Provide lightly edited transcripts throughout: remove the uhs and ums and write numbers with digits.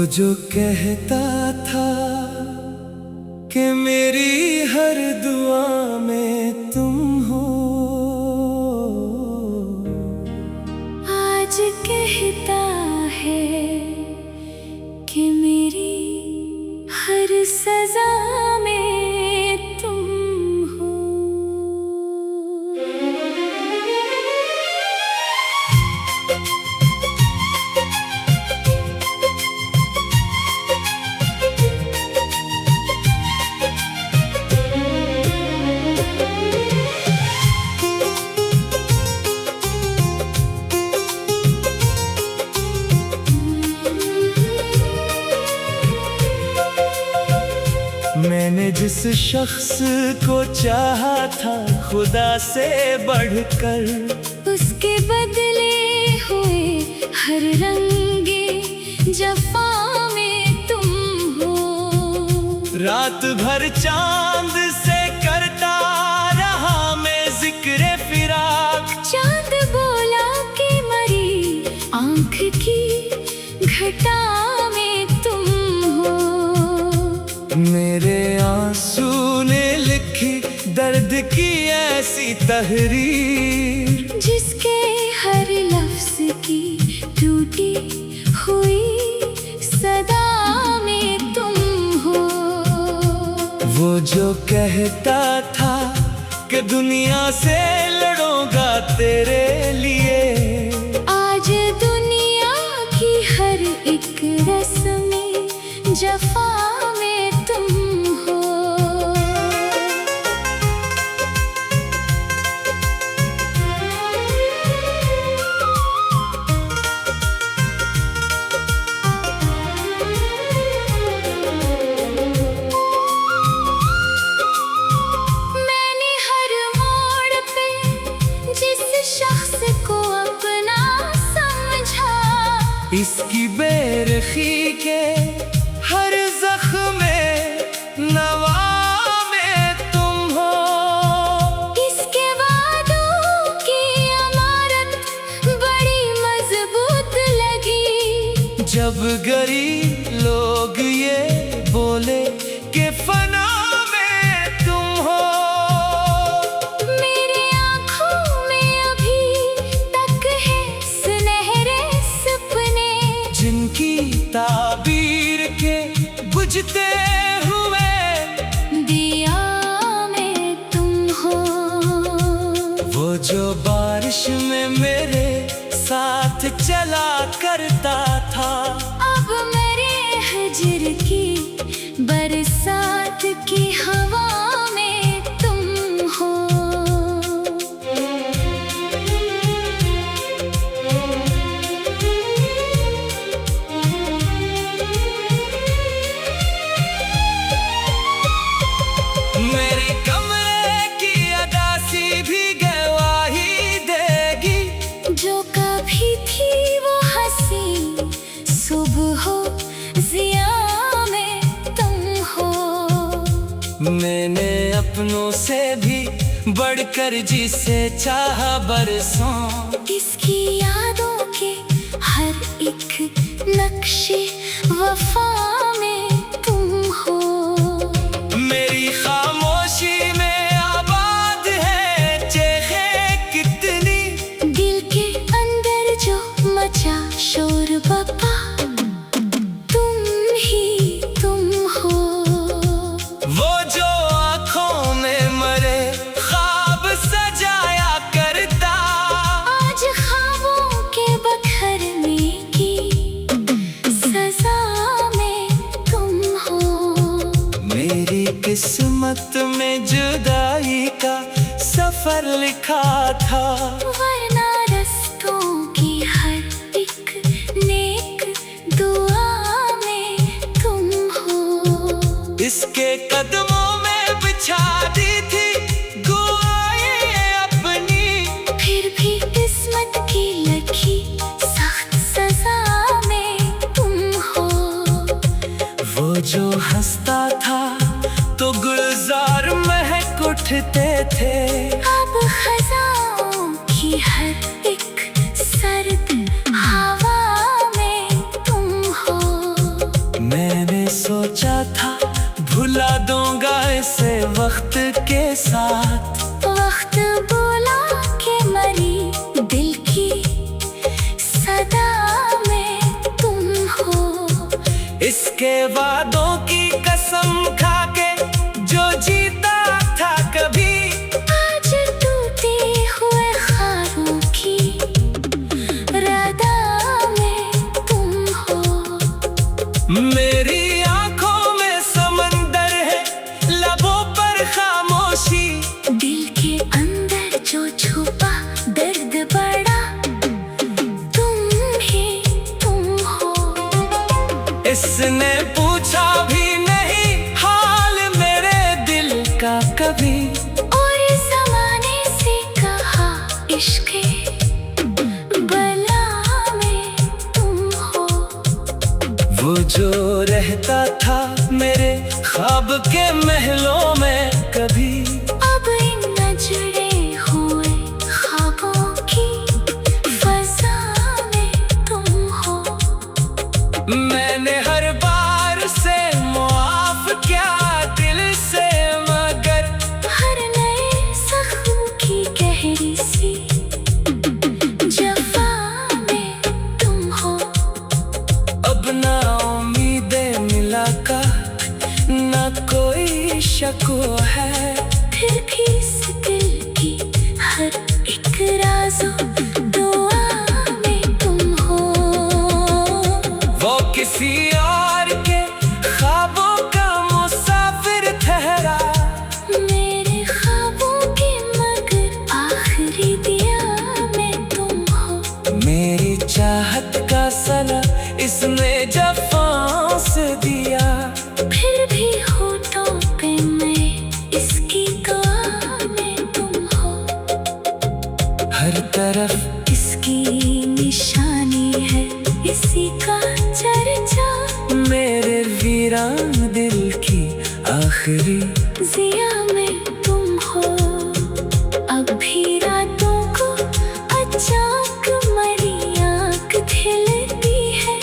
जो कहता था कि मेरी हर दुआ में तुम हो, आज कहता है कि मेरी हर सजा में तुम हो। मैंने जिस शख्स को चाहा था खुदा से बढ़कर, उसके बदले हुए हर रंगे जफा में तुम हो। रात भर चांद से करता रहा मैं जिक्र फिराक, चांद बोला कि मरी आंख की घटा में तुम हो। मेरे आंसू ने लिखी दर्द की ऐसी तहरीर, जिसके हर लफ्ज की टूटी हुई सदा में तुम हो। वो जो कहता था कि दुनिया से लड़ूंगा तेरे लिए, आज दुनिया की हर एक रस्म जफा में तुम हो। मैंने हर मोड़ पे जिस शख्स को अपना समझा, इसकी बेरखी के हर जख्म में नवा में तुम हो। इसके वादों की अमारत बड़ी मजबूत लगी, जब गरीब लोग ये बोले कि फना में तुम हो। मेरे आँखों में अभी तक है सुनहरे सपने, जिनकी ताबीर के बुझते हुए दिया में तुम हो। वो जो बारिश में मेरे साथ चला करता था, अब मेरे हिज्र की बरसात की हवा में तुम हो। मेरे कमरे की अदासी भी गवाही देगी, जो कभी थी वो हंसी सुबह हो जिया में तुम हो। मैंने अपनों से भी बढ़कर जिसे चाहा बरसों, इसकी यादों के हर एक नक्शे वफा में तुम हो। मेरी खामोशी में आबाद है चेखे कितनी, दिल के अंदर जो मचा शोर बपा तुम ही तुम हो। वो जो आँखों में मरे ख्वाब सजाया करता, आज ख्वाबों के बखरने की सजा में तुम हो। मेरी किस्मत में जुदाई का सफर लिखा था, वरना रस्तों की हर एक नेक दुआ में तुम हो। इसके कदमों में बिछा दी थी दुआएं अपनी, फिर भी किस्मत की लिखी सख्त सजा में तुम हो। वो जो हंसता था तो गुलजार महक उठते थे, अब खजाओं की हर एक सर्द हवा में तुम हो। मैंने सोचा था भुला दूंगा इसे वक्त के साथ। वक्त बोला कि मरी दिल की सदा में तुम हो। इसके वादों की कसम खा के जो जीता था कभी, आज टूटे हुए ख्वाबों की रदा में तुम हो। मेरी आंखों में समंदर है, लबों पर खामोशी। दिल के अंदर जो छुपा दर्द बड़ा तुम ही तुम हो। इसने पूछा भी नहीं हाल मेरे दिल का कभी, और इस ज़माने से कहा इश्क़ बला में तुम हो। वो जो रहता था मेरे ख्वाब के महलों में कभी, अब इन नजरे हुए ख्वाबों की फ़ज़ा में तुम हो। मैंने हर बार से मुआफ किया दिल से, मगर हर नए ज़ख्म की गहरी सी जफ़ा में तुम हो। अब ना उम्मीदें मिला का ना कोई शक है। फिर भी इस दिल की हर एक राज़ो दुआ में तुम हो। वो किसी और के ख्वाबों का मुसाफिर ठहरा, मेरे ख्वाबों के मगर आखिरी दिया में तुम हो। मेरी चाहत का सला इसने जफ़ां से दिया। फिर भी होठों पे मैं इसकी दुआ में तुम हो। हर तरफ इसकी निशानी है इसी का चर्चा, मेरे वीरान दिल की आखिरी ज़िया में तुम हो। अब भी रातों को अचानक मरी आँख खिलती है,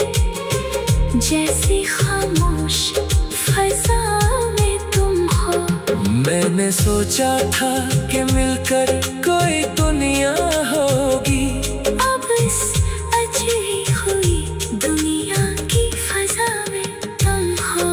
जैसी खामोश फ़ज़ा में तुम हो। मैंने सोचा था कि मिलकर कोई दुनिया होगी, अब इस अजरी हुई दुनिया की फ़ज़ा में तुम हो।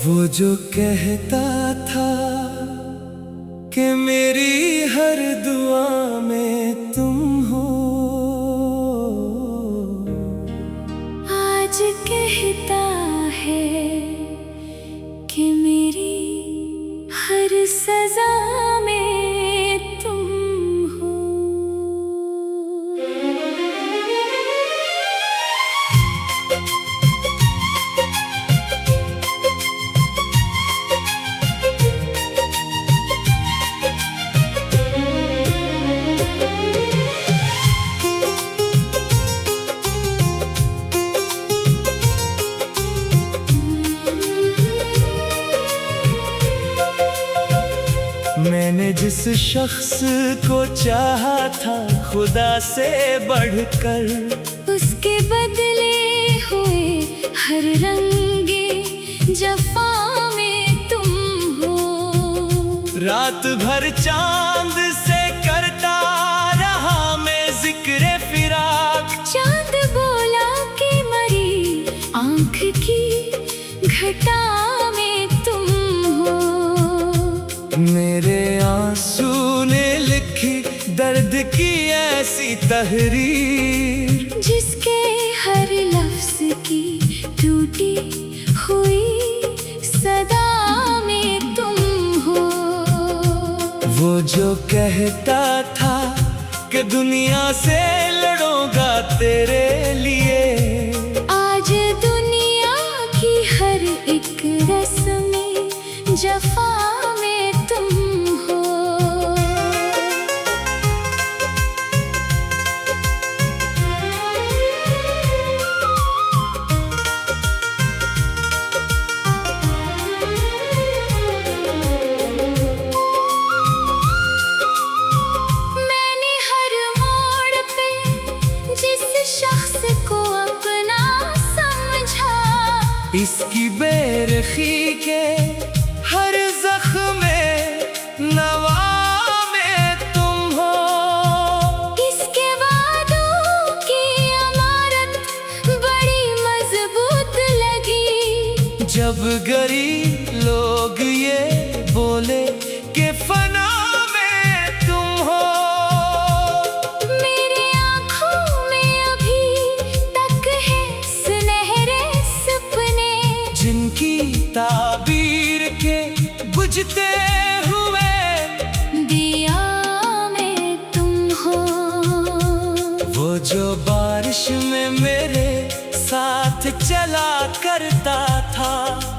वो जो कहता था कि मेरी हर दुआ में तुम हो, आज कहता है कि मेरी हर सज़ा में तुम हो। मैंने जिस शख्स को चाहा था खुदा से बढ़कर, उसके बदले हुए हर रंगे जफ़ा में तुम हो। रात भर चांद से करता रहा मैं जिक्र फिराक, चांद बोला कि मरी आँख की घटा में तुम हो। मेरे आंसू ने लिखी दर्द की ऐसी तहरीर, जिसके हर लफ्ज़ की टूटी हुई सदा में तुम हो। वो जो कहता था कि दुनिया से लड़ूंगा तेरे लिए, आज दुनिया की हर एक रस्म जफ़ा में तुम हो। दिलगरी लोग ये बोले कि फना में तुम हो। मेरी आँखों में अभी तक है सुनहरे सपने, जिनकी ताबीर के बुझते हुए दिया में तुम हो। वो जो बारिश में मेरे साथ चला करता था,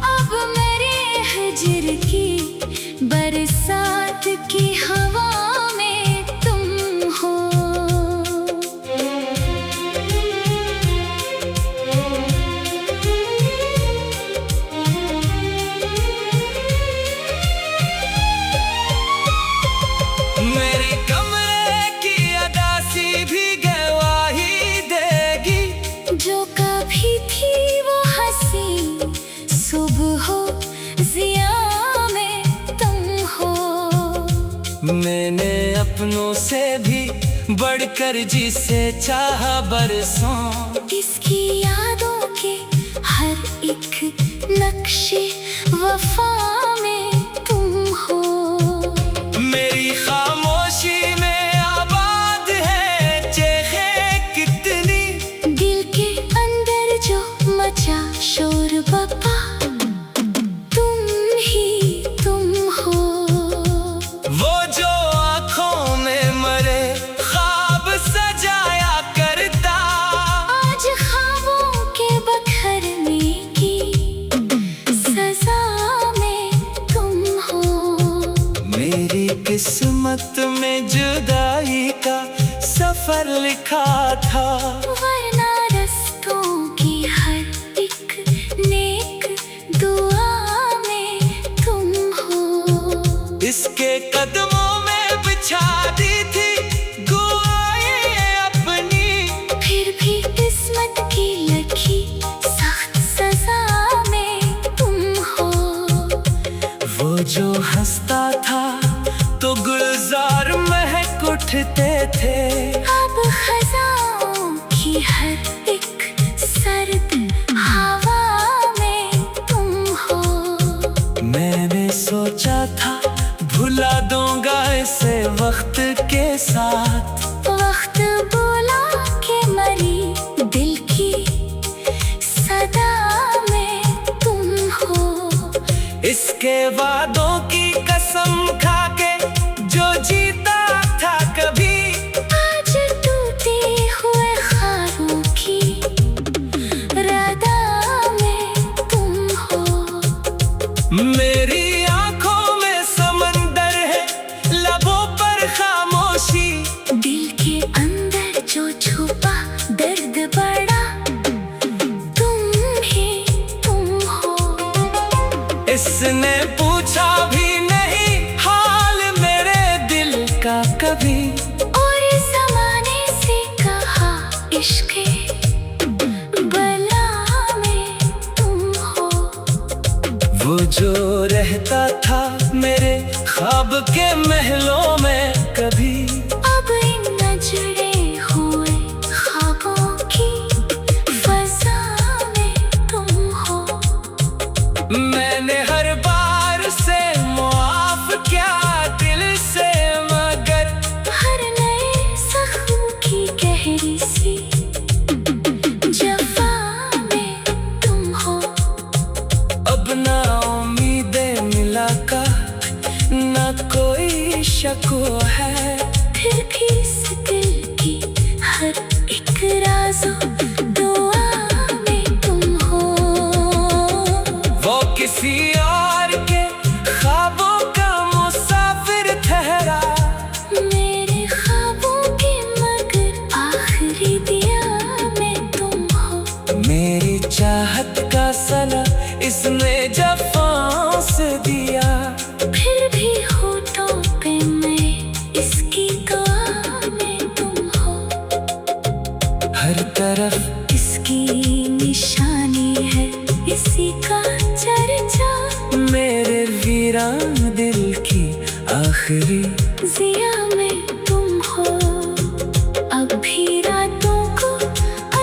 अब मेरे हिजर की बरसात की हवा में तुम हो। मेरे कमरे की अदासी भी गवाही देगी, जो कभी थी वो हंसी सुबह हो, जिया में तुम हो। मैंने अपनों से भी बढ़कर जिसे चाहा बरसों, इसकी यादों के हर एक नक्शे वफा में तुम हो। मेरी खामोशी में आबाद है चेखे कितनी, दिल के अंदर जो मचा शोर बपा तुम ही तुम हो। वो जो आँखों में मरे ख्वाब सजाया करता, आज ख्वाबों के बखरने की सजा में तुम हो। मेरी किस्मत में जुदाई का सफर लिखा था, वरना रस्तों की हर एक नेक दुआ में तुम हो। इसके कदमों में बिछा दी थी गुआएं अपनी, फिर भी किस्मत की लिखी सख्त सजा में तुम हो। वो जो हंसता था तो गुलजार महक उठते थे, अब खजाओं की हर एक सर्द हवा में तुम हो। मैंने सोचा था भुला दूंगा इसे वक्त के साथ, वक्त बोला के मरी दिल की सदा में तुम हो। इसके वादों की कसम खा के जो जीता था कभी, आज टूटे हुए ख्वाबों की रदा में तुम हो। मेरी आंखों में समंदर है लबों पर खामोशी, दिल के अंदर जो छुपा दर्द बड़ा तुम ही तुम हो। इसने पूछा भी नहीं हाल मेरे दिल का कभी, और इस ज़माने से कहा इश्क़ बला में तुम हो। वो जो रहता था मेरे ख्वाब के महलों में कभी, अब इन नजरे हुए ख्वाबों की फज़ा में तुम हो। मैंने हर बार से मुआफ किया दिल से, मगर हर नए ज़ख्म की गहरी सी जफ़ा में तुम हो। अब ना उम्मीदें मिला का ना कोई शक है, फिर भी इस दिल की हर एक राज़ो दुआ में तुम हो। वो किसी और के ख्वाबों का मुसाफिर ठहरा, मेरे ख्वाबों के मगर आखिरी दिया में तुम हो। मेरी चाहत का सला इसने जब फांस दिया, फिर भी होठों पे मैं इसकी दुआ में तुम हो। हर तरफ इसकी निशानी है इसी का चर्चा, मेरे वीरान दिल की आखिरी जिया में तुम हो। अब भी रातों को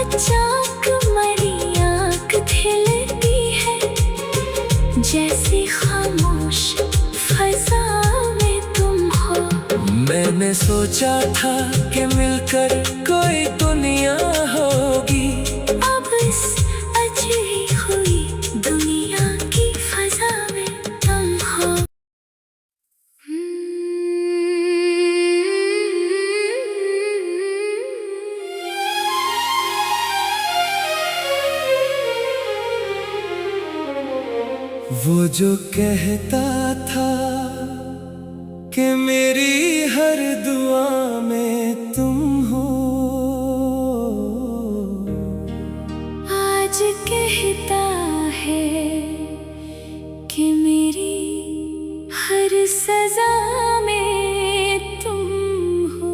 अचानक मरी आँख खिलती है, मैंने सोचा था कि मिलकर कोई दुनिया होगी, अब इस अजनबी हुई दुनिया की फजा में तुम हो। वो जो कहता था कि मेरी हर दुआ में तुम हो, आज कहता है कि मेरी हर सजा में तुम हो।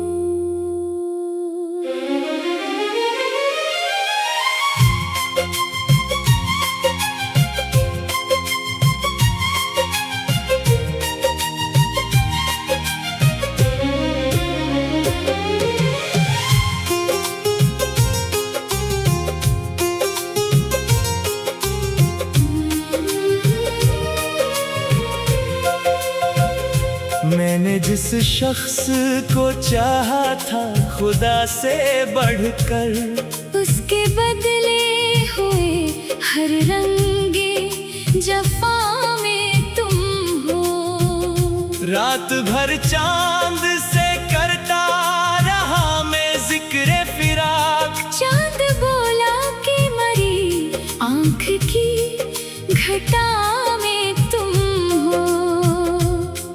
मैंने जिस शख्स को चाहा था खुदा से बढ़कर, उसके बदले हुए हर रंगे जफा में तुम हो। रात भर चांद से करता रहा मैं जिक्र फिराक, चांद बोला कि मरी आंख की घटा में तुम हो।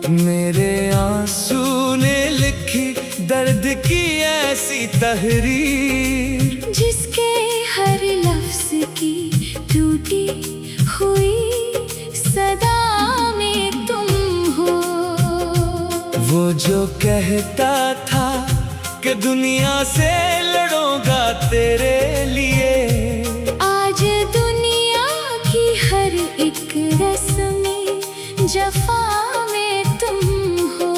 मेरे आंसू ने लिखी दर्द की ऐसी तहरीर, जिसके हर लफ्ज की टूटी हुई सदा में तुम हो। वो जो कहता था कि दुनिया से लड़ूंगा तेरे लिए, आज दुनिया की हर एक रस्में जफा में तुम हो।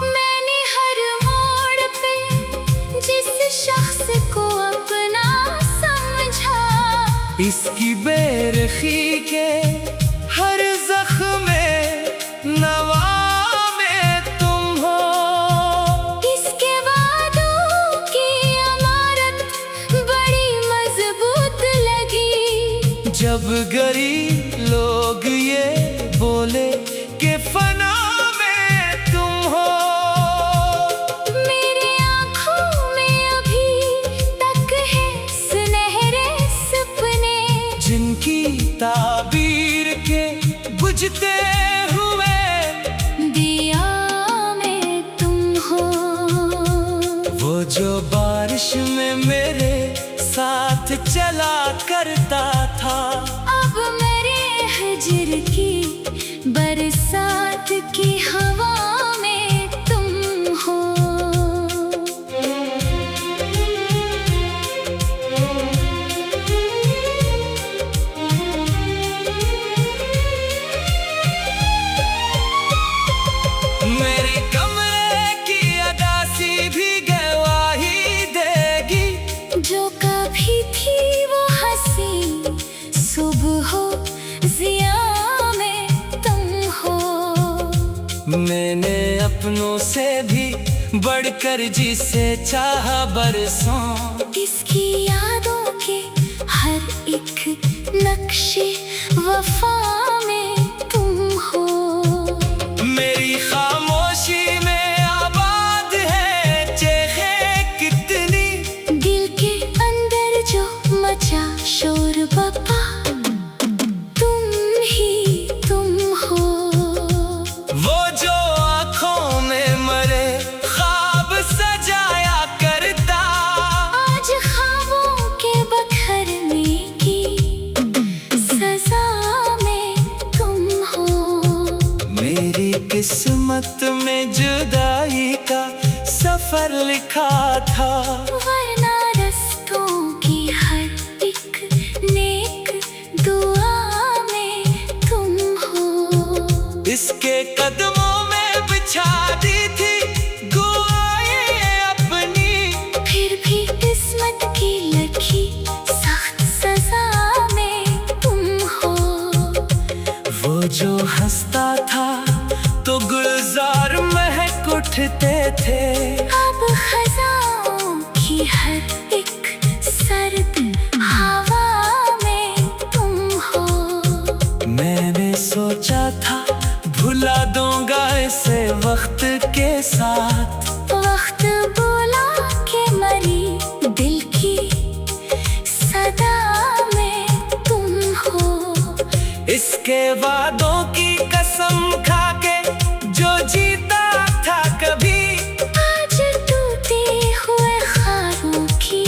मैंने हर मोड़ पे जिस शख्स को अपना समझा, इसकी बेरखी के हर जख्म नवा में तुम हो। इसके वादों की अमारत बड़ी मजबूत लगी, जब गरीब लोग ये बोले कि फना में तुम हो। मेरी आँखों में अभी तक है सुनहरे सपने, जिनकी ताबीर के बुझते हुए दिया में तुम हो। वो जो बारिश में मेरे साथ चला करता था, अब मेरे हिज्र की बरसात की हवा में तुम हो। मेरे कमरे की अदासी भी गवाही देगी, जो कभी थी वो हंसी सुबह हो जिया में तुम हो। मैंने अपनों से भी बढ़कर जिसे चाहा बरसों, इसकी यादों के हर एक नक्शे वफा में तुम हो। मेरी खामोशी में आबाद है चेखे कितनी, दिल के अंदर जो मचा शोर बपा तुम ही तुम हो। वो जो आँखों में मरे ख्वाब सजाया करता, आज ख्वाबों के बखरने की सजा में तुम हो। मेरी किस्मत में जुदाई का सफर लिखा था, वरना रस्तों की हर एक नेक दुआ में तुम हो। इसके कदमों में बिछा तो गुलजार महक उठते थे, अब खजाओं की हर एक सर्द हवा में तुम हो। मैंने सोचा था भुला दूंगा इसे वक्त के साथ, वक्त बोला के मरी दिल की सदा में तुम हो। इसके वादों की कसम खा के जो जीता था कभी, आज टूटे हुए ख्वाबों की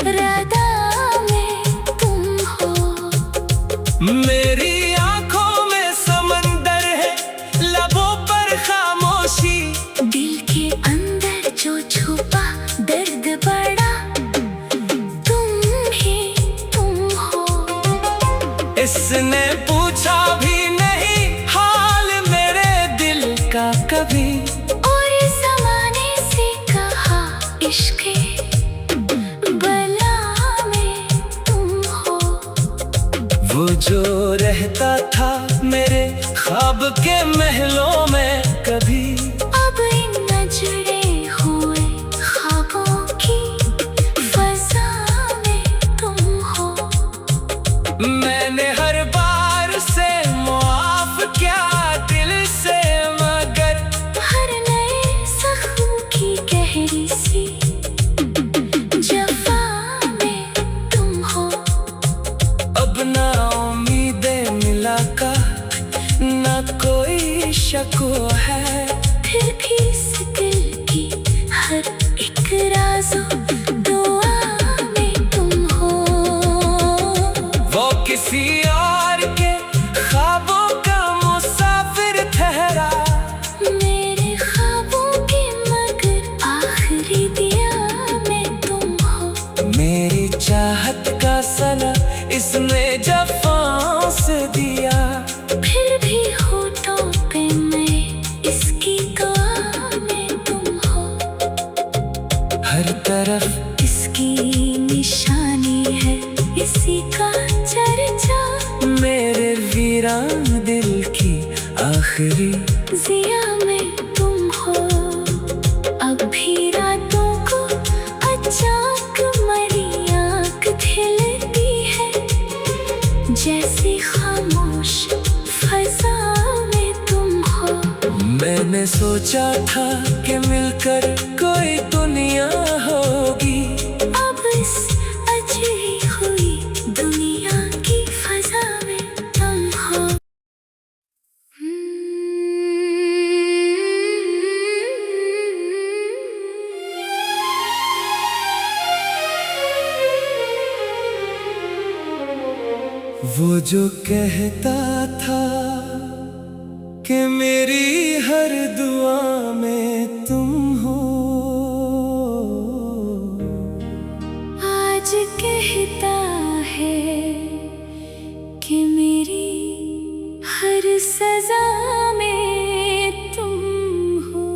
रदा में तुम हो। मेरी आंखों में समंदर है, लबों पर खामोशी, दिल के अंदर जो छुपा दर्द बड़ा तुम ही तुम हो। इसने पूछा भी नहीं हाल मेरे दिल का कभी, और इस ज़माने से कहा इश्क़ बला में तुम हो। वो जो रहता था मेरे ख्वाब के महलों में कभी, अब इन नजरे हुए ख्वाबों की फ़ज़ा में तुम हो। मैंने हर बार से मुआफ किया दिल से, मगर हर नए ज़ख्म की गहरी सी जफ़ा में तुम हो। अब ना उम्मीदें मिला का ना कोई शक है, फिर भी इस दिल की हर एक राज़ो दुआ में तुम हो। वो किसी और के ख्वाबों का मुसाफिर ठहरा, मेरे ख्वाबों के मगर आखिरी दिया में तुम हो। मेरी चाहत का सला इसने जफ़ां से दिया, फिर भी होठों पे मैं इसकी दुआ में तुम हो। हर तरफ इसकी निशानी है इसी का चर्चा, मेरे वीरान दिल की आखिरी जिया में तुम हो। अब भी रातों को अचानक मरी आँख खिलती है, जैसी खामोश फ़ज़ा में तुम हो। मैंने सोचा था कि मिलकर कोई दुनिया होगी, अब इस अजरी हुई दुनिया की फ़ज़ा में तुम हो। वो जो कहता था कि मेरी हर दुआ में तुम हो, आज कहता है कि मेरी हर सज़ा में तुम हो।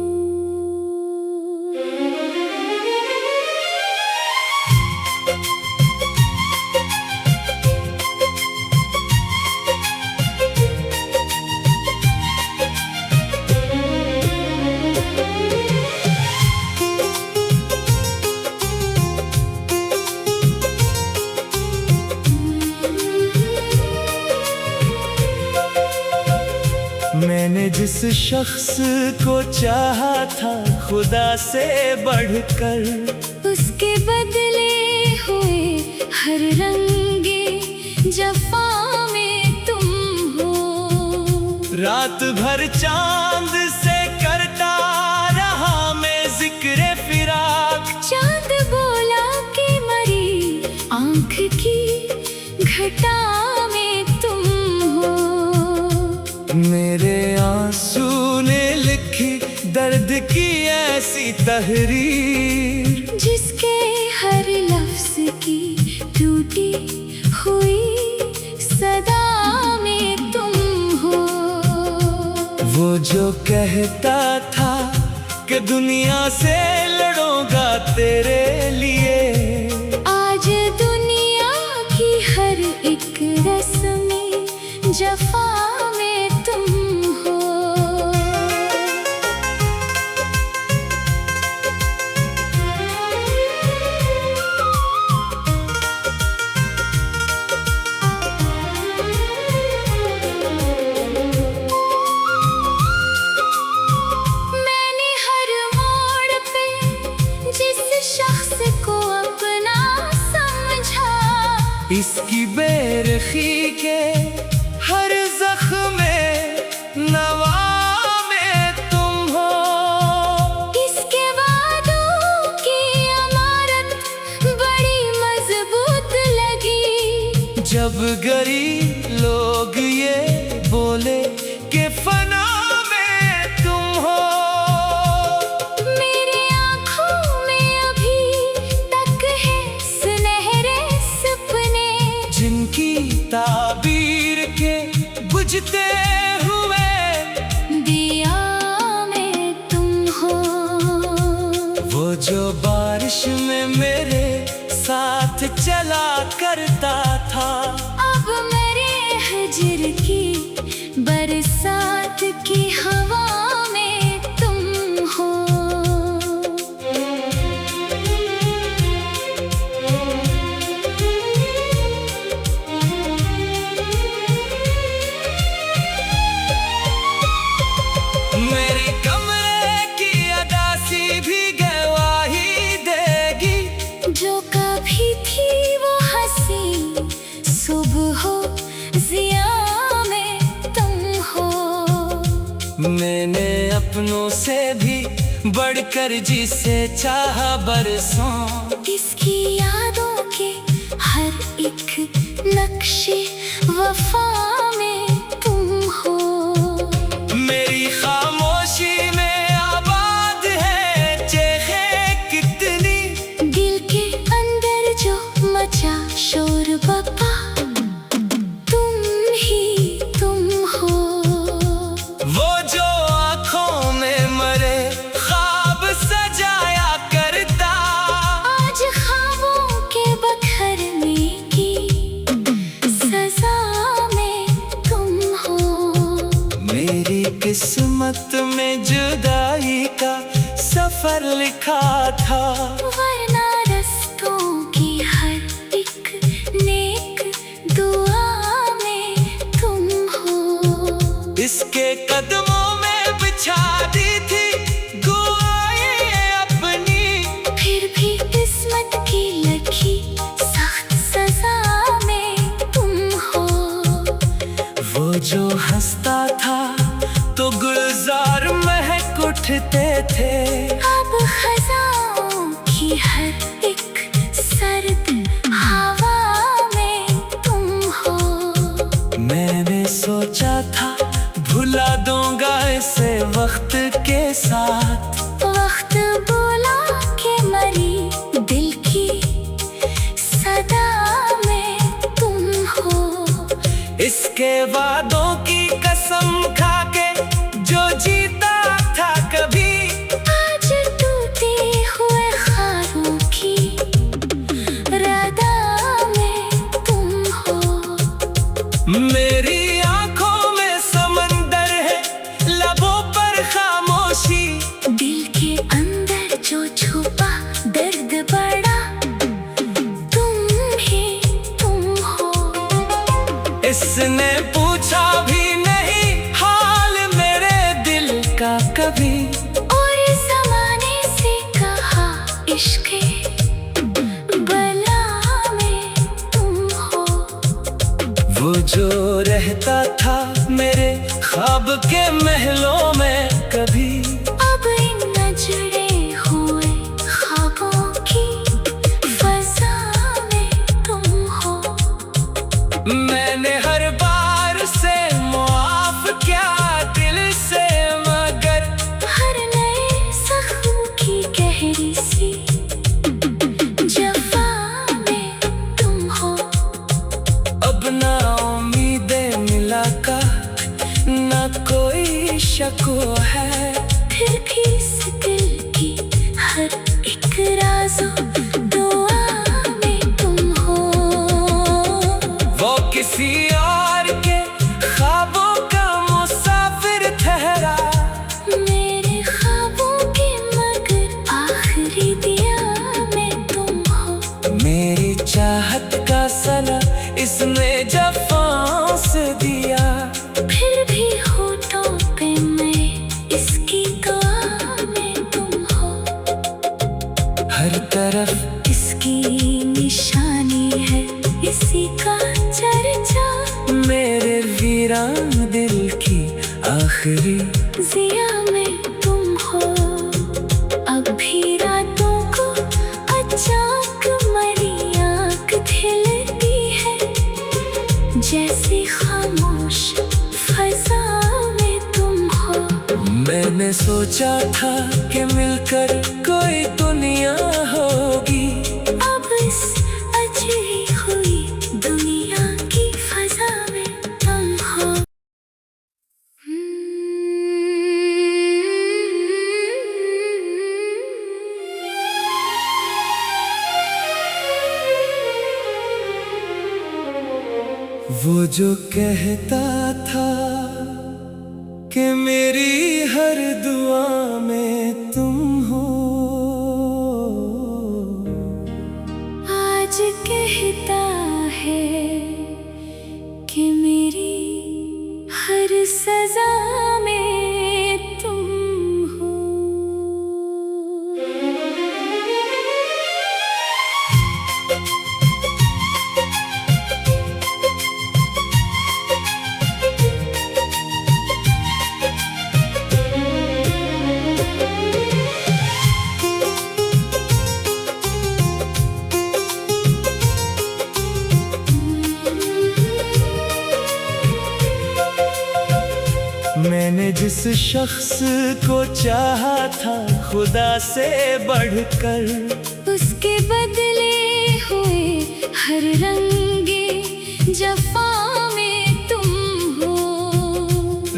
मैंने जिस शख्स को चाहा था खुदा से बढ़कर, उसके बदले हुए हर रंगे जफ़ा में तुम हो। रात भर चांद से करता रहा मैं जिक्र फिराक, चांद बोला कि मरी आँख की घटा में तुम हो। मेरे आंसू ने लिखी दर्द की ऐसी तहरीर, जिसके हर लफ्ज़ की टूटी हुई सदा में तुम हो। वो जो कहता था कि दुनिया से लड़ूंगा तेरे लिए, आज दुनिया की हर एक रस्म जफ़ा में तुम हो। मैंने अपनों से भी बढ़कर जिसे चाहा बरसों, इसकी यादों के हर एक नक्शे वफा में तुम हो। मेरी खामोशी में आबाद है चेखे कितनी, दिल के अंदर जो मचा शोर बपा तुम ही तुम हो। वो जो आँखों में मरे ख्वाब सजाया करता, आज ख्वाबों के बखरने की सजा में तुम हो। मेरी किस्मत में जुदाई का सफर लिखा था, वरना रस्तों की हर एक नेक दुआ में तुम हो। इसके कदमों में बिछा दी थी दुआएं अपनी, फिर भी किस्मत की लिखी सख्त सजा में तुम हो। वो जो हंसता था तो गुलजार महक उठते थे, अब खजाओं की हर एक सर्द हवा में तुम हो। मैंने सोचा था भुला दूंगा इसे वक्त के साथ, वक्त बोला के मरी दिल की सदा में तुम हो। इसके वादों की कसम खा के जो जीता था कभी, आज टूटे हुए ख्वाबों की रदा में तुम हो। मेरी आंखों में समंदर है लबों पर खामोशी, दिल के अंदर जो छुपा दर्द बड़ा तुम ही तुम हो। इसने पूछा भी नहीं हाल मेरे दिल का कभी, और ज़माने से कहा इश्क़ बला में तुम हो। वो जो रहता था मेरे ख्वाब के महलों में कभी, अब इन नजरे हुए ख्वाबों की फ़ज़ा में तुम हो। मैंने हर बार से मुआफ किया दिल से, मगर हर नए ज़ख्म की गहरी सी जफ़ा में तुम हो। अब ना उम्मीदें मिला का ना कोई शक है, फिर भी इस दिल की हर एक राज़ो दुआ में तुम हो। वो किसी और के ख्वाबों का मुसाफिर ठहरा, मेरे ख्वाबों के मगर आखिरी दिया में तुम हो। मेरी चाहत का सला इसने जब फांस दिया, फिर भी होठों पे मैं इसकी दुआ में तुम हो। हर तरफ इसकी निशानी है इसी का चर्चा, मेरे वीरान दिल की आखिरी जिया में तुम हो। अब भी रातों को अचानक मरी आँख खिलती है, जैसे खामोश फ़ज़ा में तुम हो। मैंने सोचा था कि मिलकर कोई दुनिया होगी, अब इस अजरी हुई दुनिया की फ़ज़ा में तुम हो। वो जो कहता था कि मेरी हर दुआ में तुम हो, आज कहता है कि मेरी हर सजा में तुम हो। जिस शख्स को चाहा था खुदा से बढ़कर, उसके बदले हुए हर रंगे जफा में तुम हो।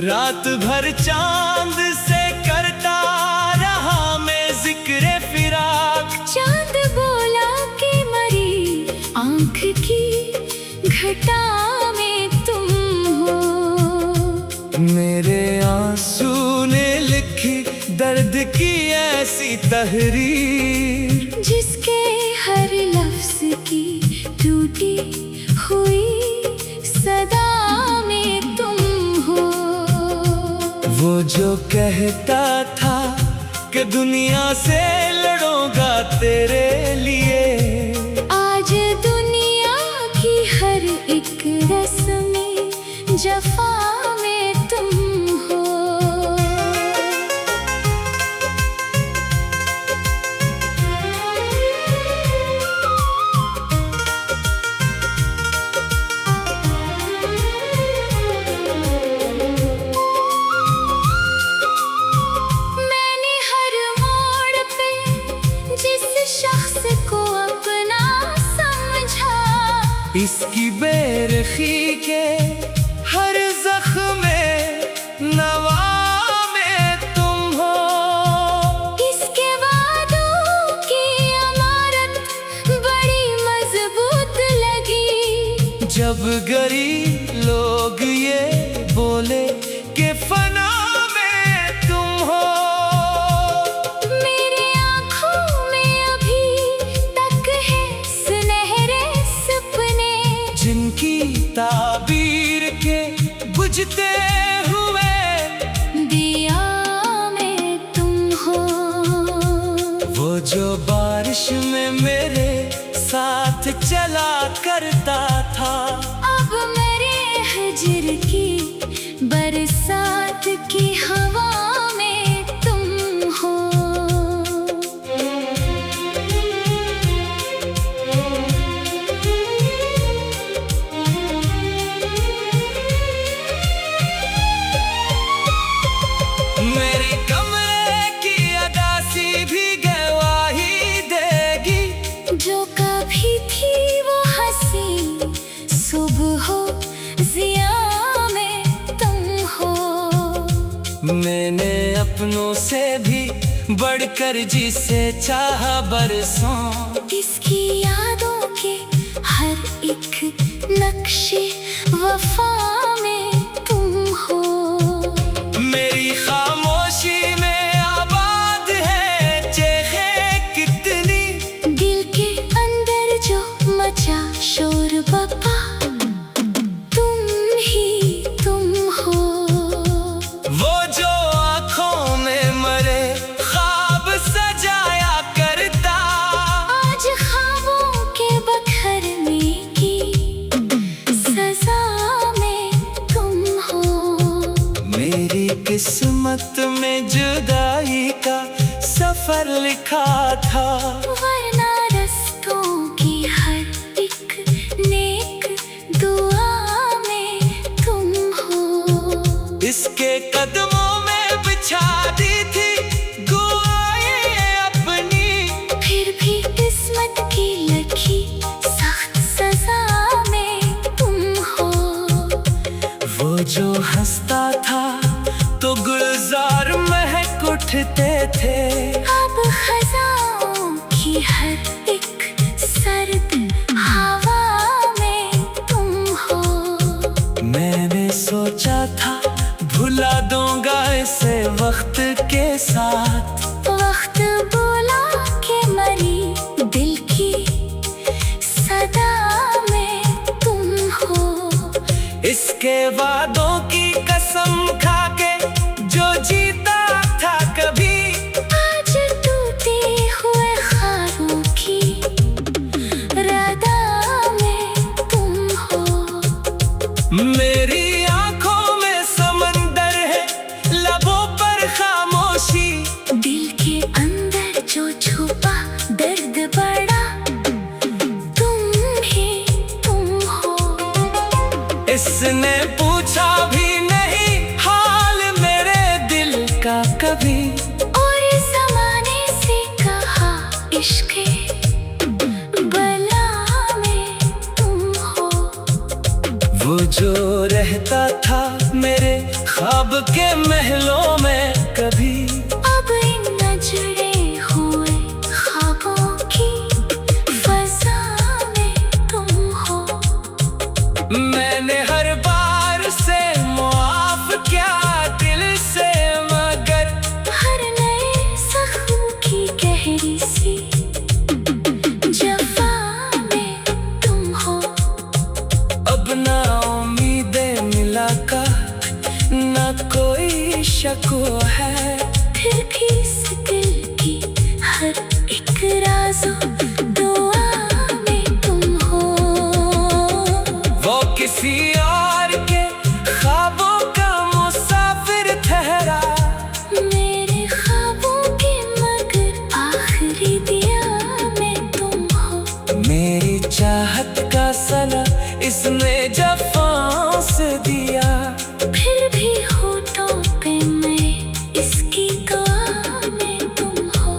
रात भर चांद से करता रहा मैं जिक्र फिराक, चांद बोला कि मरी आंख की घटा में तुम हो। मेरे आंसू ने लिखी दर्द की ऐसी तहरीर, जिसके हर लफ्ज की टूटी हुई सदा में तुम हो। वो जो कहता था कि दुनिया से लड़ूंगा तेरे लिए, आज दुनिया की हर एक रस्म जफा में तुम हो। मैंने हर मोड़ पे जिस शख्स को अपना समझा, इसकी बेरखी के हर जख्म में नवा में तुम हो। इसके वादों की अमारत बड़ी मजबूत लगी, जब गरीब लोग ये बोले कि फना में तुम हो। मेरे आँखों में अभी तक है सुनहरे सपने, जिनकी ताबीर के बुझते हुए दिया में तुम हो। वो जो बारिश में मेरे साथ चला करता था, अब मेरे हिज्र की बरसात की हवा में तुम हो। मेरे कमरे की अदासी भी गवाही देगी, जो कभी थी वो हंसी सुबह हो जिया में तुम हो। मैंने अपनों से भी बढ़कर जिसे चाहा बरसों, इसकी यादों के हर एक नक्शे वफा में तुम हो। मेरी खामोशी में आबाद है चेखें कितनी, दिल के अंदर जो मचा शोर बपा तुम ही तुम हो। वो जो आँखों में मरे ख्वाब सजाया करता, आज ख्वाबों के बखरने की सजा में तुम हो। मेरी किस्मत में जुदाई का सफर लिखा था, वरना रस्तों की हर एक नेक दुआ में तुम हो। इसके कदमों में बिछा दी थी दुआएं अपनी, फिर भी किस्मत की लिखी सख्त सजा में तुम हो। वो जो हंसता था तो गुलजार महक उठते थे, अब खजाओं की हर एक सर्द हवा में तुम हो। मैंने सोचा था भुला दूंगा इसे वक्त के साथ, वक्त बोला कि मरी दिल की सदा में तुम हो। इसके वादों की कसम खा के जो जीता था कभी, आज टूटे हुए ख्वाबों की रदा में तुम हो। मेरी आंखों में समंदर है लबों पर खामोशी, दिल के अंदर जो छुपा दर्द बड़ा तुम ही तुम हो। इसने पूछा भी नहीं का कभी, और इस ज़माने से कहा इश्क़ बला में तुम हो। वो जो रहता था मेरे ख्वाब के महलों में कभी, अब इन नजरे हुए ख्वाबों की फ़ज़ा में तुम हो। मैंने हर बार से मुआफ़ किया दिल से, मगर हर नए ज़ख्म की गहरी सी जफ़ा में तुम हो। अब ना उम्मीदें मिला का ना कोई शक है, फिर भी इस दिल की हर एक राज़ो दुआ में तुम हो। वो किसी और के ख्वाबों का मुसाफिर ठहरा, मेरे ख्वाबों के मगर आखिरी दिया में तुम हो। मेरी चाहत का सला इसने जफ़ां से दिया, फिर भी होठों पे मैं इसकी दुआ में तुम हो।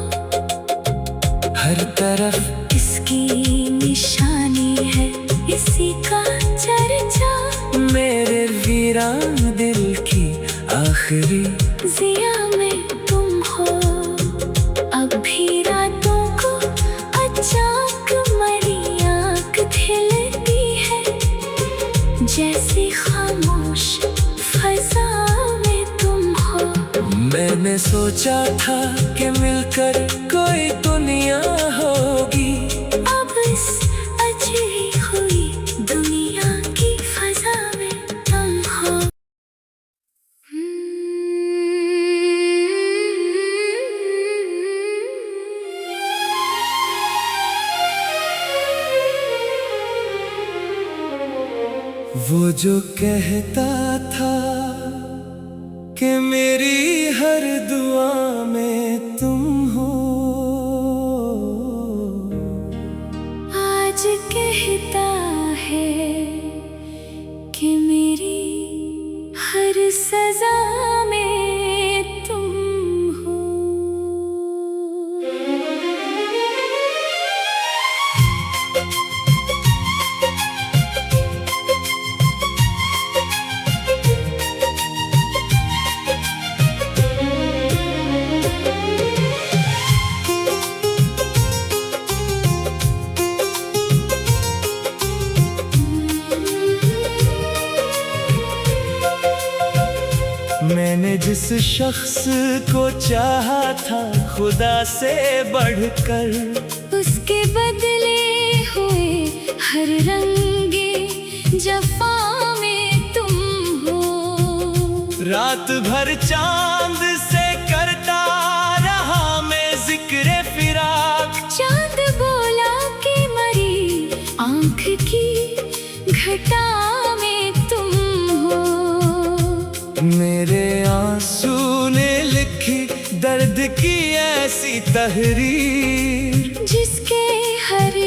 हर तरफ इसकी निशानी है इसी का चर्चा, मेरे वीरान दिल की आखिरी ज़िया में तुम हो। अब भी रातों को अचानक मेरी आँख खिलती है, जैसी खामोश फ़ज़ा में तुम हो। मैंने सोचा था कि मिलकर कोई दुनिया होगी, अब इस अजरी हुई दुनिया की फ़ज़ा में तुम हो। वो जो कहता था कि मेरी हर दुआ में तुम हो, आज कहता है कि मेरी हर सज़ा में तुम हो। मैंने जिस शख्स को चाहा था खुदा से बढ़कर, उसके बदले हुए हर रंगे जफ़ा में तुम हो। रात भर चांद से करता रहा मैं जिक्र फिराक, चांद बोला कि मरी आँख की घटा में तुम हो। मेरे आंसू ने लिखी दर्द की ऐसी तहरीर, जिसके हर